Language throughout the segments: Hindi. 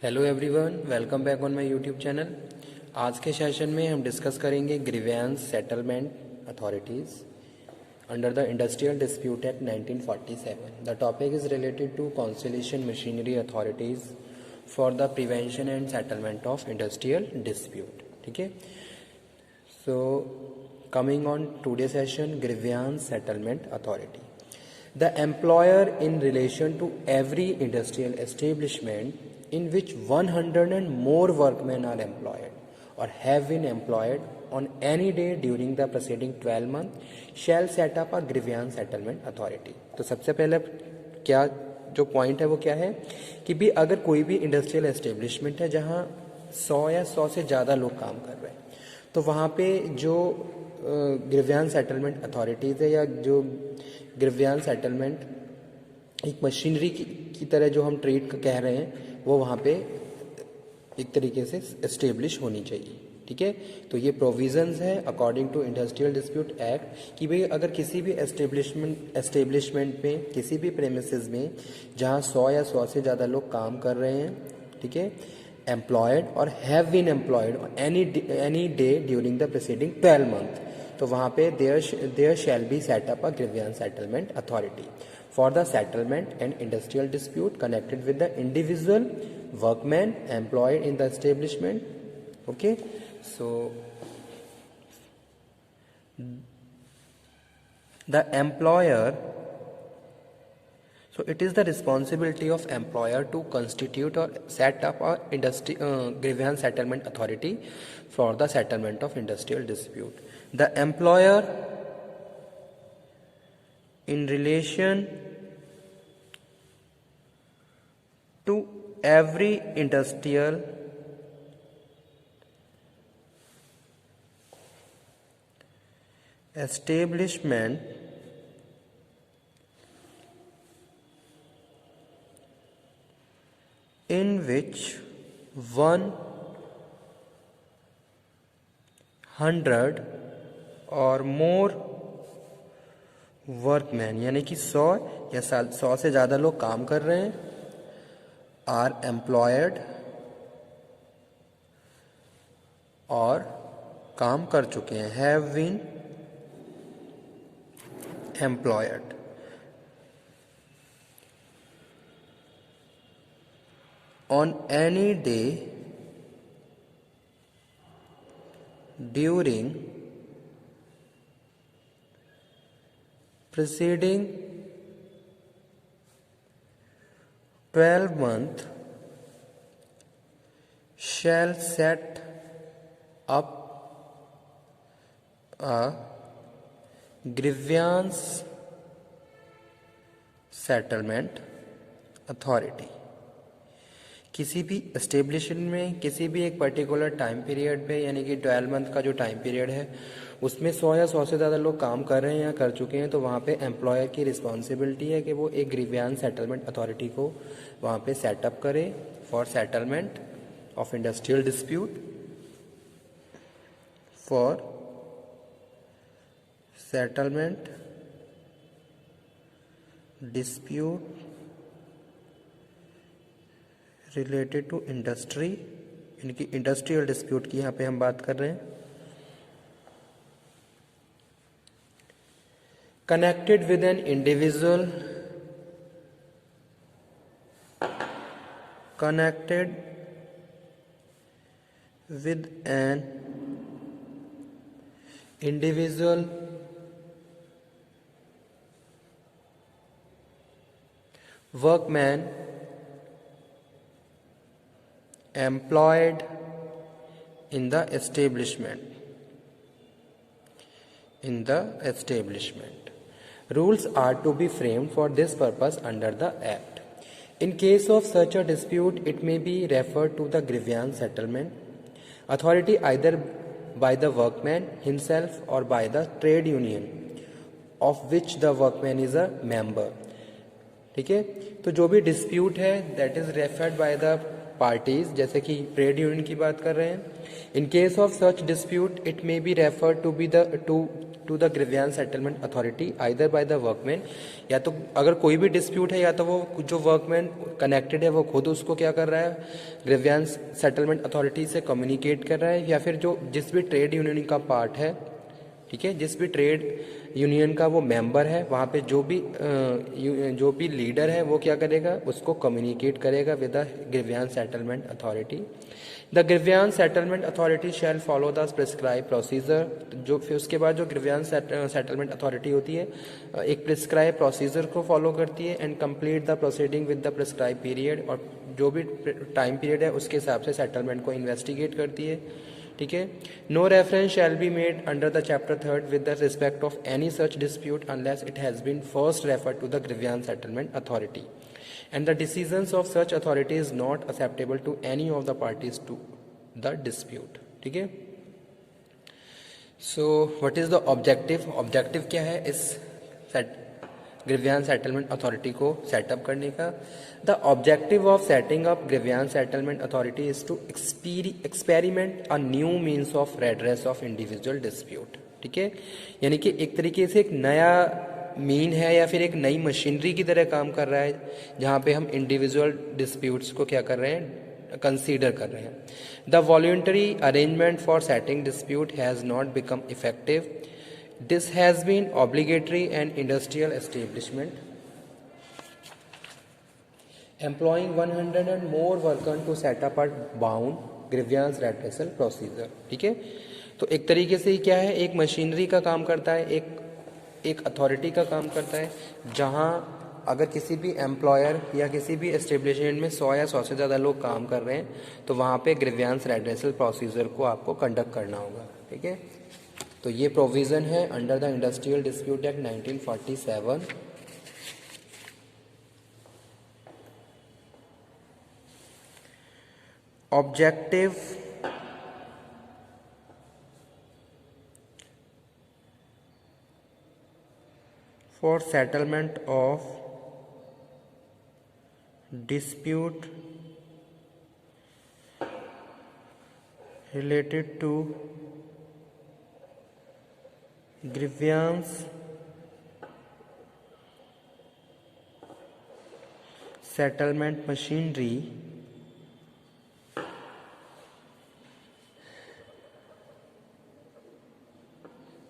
Hello everyone, welcome back on my YouTube channel. आज के सेशन में हम डिस्कस करेंगे grievance settlement authorities under the industrial dispute act 1947। The topic is related to conciliation machinery authorities for the prevention and settlement of industrial dispute. ठीक है, so coming on today session, grievance settlement authority. The employer in relation to every industrial establishment in which 100 and more workmen are employed or have been employed on any day during the preceding 12 months shall set up a grievance settlement authority। तो सबसे पहले क्या जो पॉइंट है वो क्या है कि भी अगर कोई भी इंडस्ट्रियल एस्टेब्लिशमेंट है जहाँ 100 या 100 से ज़्यादा लोग काम कर रहे हैं, तो वहाँ पे जो ग्रीवेंस सेटलमेंट अथॉरिटीज़ है या जो ग्रीवेंस सेटलमेंट एक मशीनरी की तरह जो हम ट्रीट कह रहे हैं वो वहाँ पे एक तरीके से एस्टेब्लिश होनी चाहिए। ठीक है, तो ये प्रोविजंस है according to industrial dispute act कि भाई अगर किसी भी एस्टेब्लिशमेंट में किसी भी प्रेमिसेस में जहाँ 100 या 100 से ज़्यादा लोग काम कर रहे हैं, ठीक है, एम्प्लॉयड और have been employed any day during the preceding 12 month, तो वहाँ पे there shall be set up a grievance settlement authority for the settlement and industrial dispute connected with the individual workman employed in the establishment. Okay, so the employer, so it is the responsibility of employer to constitute or set up a grievance settlement authority for the settlement of industrial dispute. The employer in relation to every industrial establishment in which 100 और मोर वर्कमैन यानी कि 100 या 100 से ज़्यादा लोग काम कर रहे हैं, आर एम्प्लॉयड और काम कर चुके हैं, have been employed on any day during preceding 12 months shall set up a grievance settlement authority। किसी भी एस्टेब्लिशमेंट में किसी भी एक पर्टिकुलर टाइम पीरियड पे यानी कि 12 मंथ का जो टाइम पीरियड है उसमें 100 या 100 से ज़्यादा लोग काम कर रहे हैं या कर चुके हैं, तो वहाँ पे एम्प्लॉयर की रिस्पॉन्सिबिलिटी है कि वो एक ग्रीवेंस सेटलमेंट अथॉरिटी को वहाँ पे सेटअप करे for settlement of industrial dispute, for settlement dispute related to industry, इनकी इंडस्ट्रियल डिस्प्यूट की यहाँ पे हम बात कर रहे हैं, connected with an individual, connected with an individual workman employed in the establishment. Rules are to be framed for this purpose under the Act. In case of such a dispute, it may be referred to the grievance settlement authority either by the workman himself or by the trade union of which the workman is a member। ठीक है, तो जो भी डिस्प्यूट है that is referred by the parties, जैसे कि ट्रेड यूनियन की बात कर रहे हैं। In case of such dispute it may be referred to to the grievance settlement authority either by the workman, या तो अगर कोई भी डिस्प्यूट है या तो वो जो वर्कमैन कनेक्टेड है वो खुद उसको क्या कर रहा है, ग्रीवियंस सेटलमेंट अथॉरिटी से कम्युनिकेट कर रहा है, या फिर जो जिस भी ट्रेड यूनियन का पार्ट है, ठीक है, जिस भी ट्रेड यूनियन का वो मेंबर है, वहाँ पे जो भी लीडर है वो क्या करेगा, उसको कम्युनिकेट करेगा with the grievance settlement authority. The grievance settlement authority shell follow the prescribe procedure. जो फिर उसके बाद जो ग्रीवियंस सेटलमेंट अथॉरिटी होती है एक प्रिस्क्राइब प्रोसीजर को फॉलो करती है and complete the proceeding with the prescribe period, और जो भी टाइम पीरियड है उसके हिसाब से सेटलमेंट को इन्वेस्टिगेट करती है, ठीक है। No reference shall be made under the chapter 3 with the respect of any such dispute unless it has been first referred to the grievance settlement authority and the decisions of such authority is not acceptable to any of the parties to the dispute, ठीक है। So what is the objective? Objective क्या है इस ग्रीवियंस सेटलमेंट अथॉरिटी को सेटअप करने का? The objective of setting up grievance settlement authority is to experiment a new means of redress of individual dispute, ठीक है। यानी कि एक तरीके से एक नया मीन है या फिर एक नई मशीनरी की तरह काम कर रहा है, जहाँ पे हम इंडिविजुअल डिस्प्यूट्स को क्या कर रहे हैं, कंसीडर कर रहे हैं। The voluntary arrangement for setting dispute has not become effective. This has been obligatory and industrial establishment employing 100 and more workers to set up a bound grievance redressal procedure, ठीक है। तो एक तरीके से क्या है, एक मशीनरी का काम करता है, एक अथॉरिटी का काम करता है, जहां अगर किसी भी एम्प्लॉयर या किसी भी एस्टेब्लिशमेंट में 100 या 100 से ज़्यादा लोग काम कर रहे हैं तो वहाँ पे ग्रीवियंस रेडरेसल प्रोसीजर को आपको कंडक्ट करना होगा, ठीक है। तो ये प्रोविज़न है under the industrial dispute act 1947। Objective for settlement of dispute related to grievance settlement machinery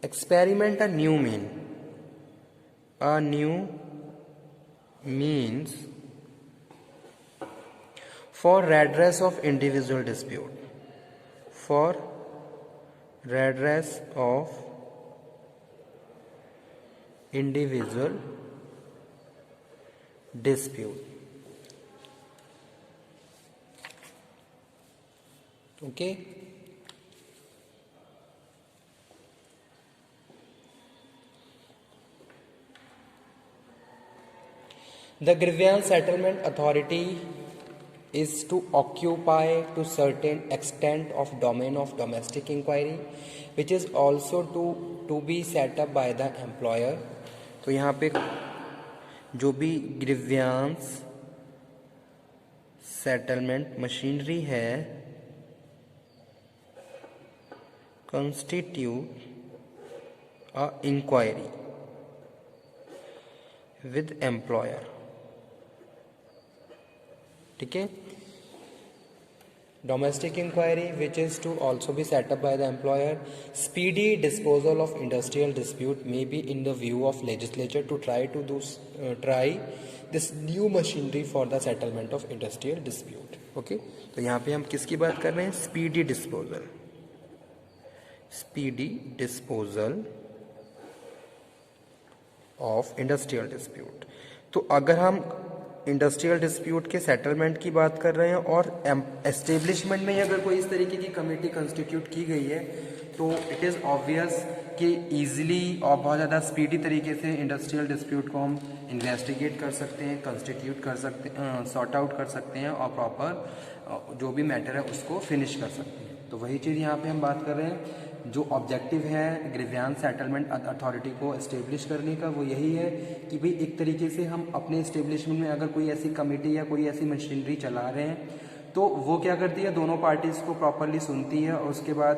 experiment a new means for redress of individual dispute, for redress of individual dispute, okay। The grievance settlement authority is to occupy to certain extent of domain of domestic inquiry, which is also to be set up by the employer। तो यहाँ पे जो भी ग्रीवियंस सेटलमेंट मशीनरी है constitute a inquiry with employer, ठीक है। Domestic inquiry which is to also be set up by the employer. Speedy disposal of industrial dispute may be in the view of legislature to try this new machinery for the settlement of industrial dispute, okay. तो यहाँ पे हम किसकी बात कर रहे हैं, speedy disposal of industrial dispute. तो अगर हम इंडस्ट्रियल डिस्प्यूट के सेटलमेंट की बात कर रहे हैं और एस्टेब्लिशमेंट में अगर कोई इस तरीके की कमेटी कंस्टिट्यूट की गई है तो इट इज़ ऑब्वियस कि ईजिली और बहुत ज़्यादा स्पीडी तरीके से इंडस्ट्रियल डिस्प्यूट को हम इन्वेस्टिगेट कर सकते हैं, कंस्टिट्यूट कर सकते हैं, सॉर्ट आउट कर सकते हैं और प्रॉपर जो भी मैटर है उसको फिनिश कर सकते हैं। तो वही चीज़ यहाँ पे हम बात कर रहे हैं, जो ऑब्जेक्टिव है ग्रीवियंस सेटलमेंट अथॉरिटी को एस्टेब्लिश करने का वो यही है कि भाई एक तरीके से हम अपने एस्टेब्लिशमेंट में अगर कोई ऐसी कमेटी या कोई ऐसी मशीनरी चला रहे हैं तो वो क्या करती है, दोनों पार्टीज़ को प्रॉपरली सुनती है और उसके बाद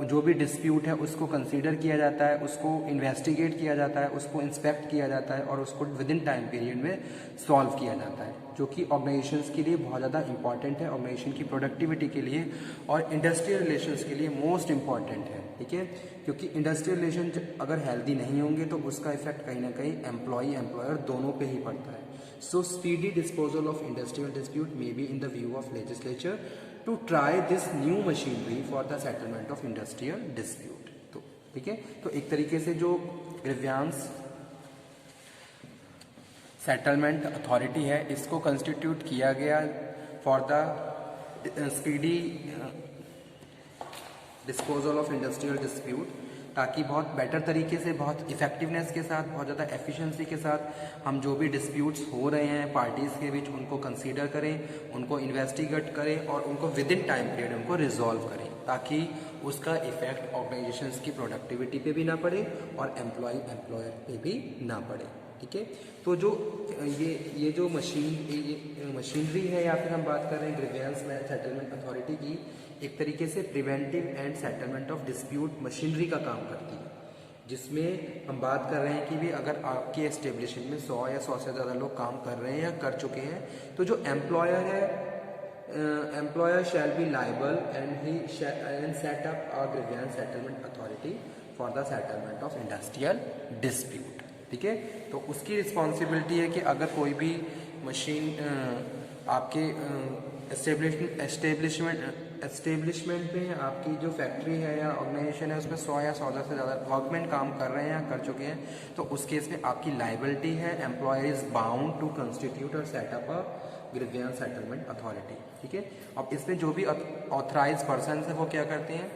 जो भी डिस्प्यूट है उसको कंसीडर किया जाता है, उसको इन्वेस्टिगेट किया जाता है, उसको इंस्पेक्ट किया जाता है और उसको विद इन टाइम पीरियड में सॉल्व किया जाता है, जो कि ऑर्गेनाइजेशंस के लिए बहुत ज़्यादा इंपॉर्टेंट है, ऑर्गेनाइजेशन की प्रोडक्टिविटी के लिए और इंडस्ट्रियल रिलेशंस के लिए मोस्ट इंपॉर्टेंट है। ठीक है, क्योंकि इंडस्ट्रियल रिलेशन अगर हेल्दी नहीं होंगे तो उसका इफेक्ट कहीं ना कहीं एम्प्लॉय एम्प्लॉयर दोनों पे ही पड़ता है। So speedy disposal of industrial dispute may be in the view of legislature to try this new machinery for the settlement of industrial dispute. तो ठीक है, तो एक तरीके से जो ग्रीवियंस सेटलमेंट अथॉरिटी है इसको कंस्टिट्यूट किया गया for the speedy disposal of industrial dispute, ताकि बहुत बेटर तरीके से, बहुत इफेक्टिवनेस के साथ, बहुत ज़्यादा एफिशिएंसी के साथ हम जो भी डिस्प्यूट्स हो रहे हैं पार्टीज़ के बीच उनको कंसीडर करें, उनको इन्वेस्टिगेट करें और उनको विद इन टाइम पीरियड उनको रिजॉल्व करें, ताकि उसका इफेक्ट ऑर्गेनाइजेशंस की प्रोडक्टिविटी पे भी ना पड़े और एम्प्लॉयर पे भी ना पड़े। ठीक है, तो जो ये जो मशीनरी है या फिर हम बात कर रहे हैं ग्रीवियंस सेटलमेंट अथॉरिटी की, एक तरीके से preventive and settlement of dispute machinery का काम करती है, जिसमें हम बात कर रहे हैं कि भी अगर आपके एस्टेब्लिशमेंट में 100 या 100 से ज़्यादा लोग काम कर रहे हैं या कर चुके हैं, तो जो एम्प्लॉयर है, employer shall be liable and set up a grievance settlement authority for the settlement of industrial dispute. ठीक है, तो उसकी रिस्पॉन्सिबिलिटी है कि अगर कोई भी मशीन आपके एस्टेब्लिशमेंट में आपकी जो फैक्ट्री है या ऑर्गेनाइजेशन है उसमें 100 या 100 से ज़्यादा वर्कमैन काम कर रहे हैं या कर चुके हैं, तो उस केस में आपकी लाइबिलिटी है, employer is bound to constitute और set up a grievance settlement authority. ठीक है, अब इसमें जो भी ऑथराइज पर्सन है वो क्या करते हैं,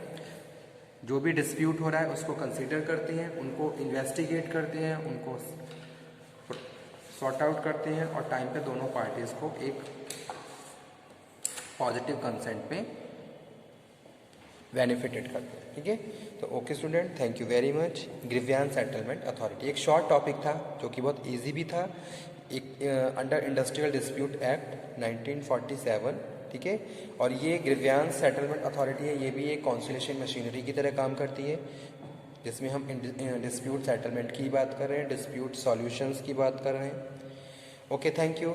जो भी डिस्प्यूट हो रहा है उसको कंसीडर करते हैं, उनको इन्वेस्टिगेट करते हैं, उनको सॉर्ट आउट करते हैं और टाइम पे दोनों पार्टीज को एक पॉजिटिव कंसेंट पे बेनिफिटेड करते हैं। ठीक है, तो okay student, thank you very much. Grievance settlement authority एक शॉर्ट टॉपिक था जो कि बहुत इजी भी था, एक अंडर इंडस्ट्रियल डिस्प्यूट एक्ट 1947। ठीक है, और ये ग्रीवियंस सेटलमेंट अथॉरिटी है, ये भी एक कॉन्सिलेशन मशीनरी की तरह काम करती है, जिसमें हम डिस्प्यूट सेटलमेंट की बात कर रहे हैं, डिस्प्यूट सॉल्यूशंस की बात कर रहे हैं। Okay, thank you.